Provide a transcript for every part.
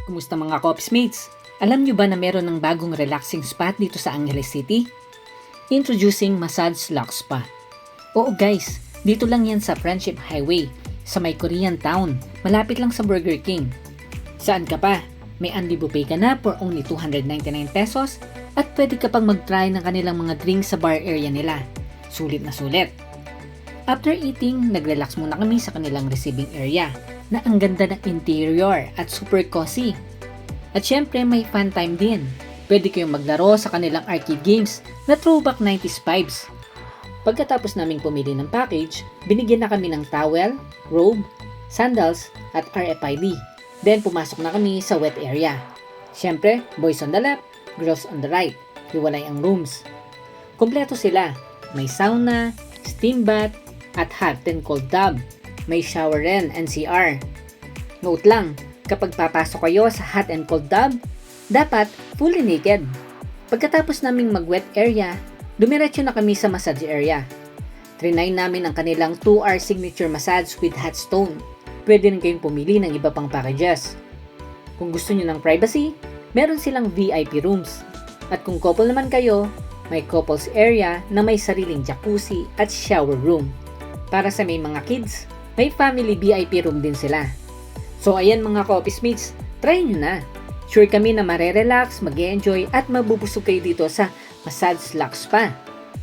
Kumusta mga Cops Mates? Alam nyo ba na meron ng bagong relaxing spot dito sa Angeles City? Introducing Massage Lux Spa. Oo guys, dito lang yan sa Friendship Highway, sa may Korean Town, malapit lang sa Burger King. Saan ka pa? May unli buffet ka na for only 299 pesos at pwede ka pang mag-try ng kanilang mga drinks sa bar area nila. Sulit na sulit. After eating, nag-relax muna kami sa kanilang receiving area na ang ganda ng interior at super cozy. At syempre may fun time din. Pwede kayong maglaro sa kanilang arcade games na throwback 90s vibes. Pagkatapos naming pumili ng package, binigyan na kami ng towel, robe, sandals at RFID. Then pumasok na kami sa wet area. Syempre, boys on the left, girls on the right. Hiwalay ang rooms. Kompleto sila. May sauna, steam bath, at hot and cold tub. May shower rin and CR. Note lang, kapag papasok kayo sa hot and cold tub, dapat fully naked. Pagkatapos naming mag-wet area, dumiretso na kami sa massage area. Trinay namin ang kanilang 2-hour signature massage with hot stone. Pwede rin kayong pumili ng iba pang packages. Kung gusto nyo ng privacy, meron silang VIP rooms. At kung couple naman kayo, may couples area na may sariling jacuzzi at shower room. Para sa may mga kids, may family VIP room din sila. So ayan mga Coffee Mates, try nyo na. Sure kami na marerelax, mag-enjoy at mabubusog kayo dito sa Massage Lux Spa.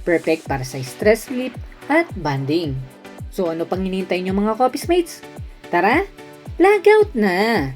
Perfect para sa stress relief at bonding. So ano pang hinihintay nyo mga Coffee Mates? Tara, log out na!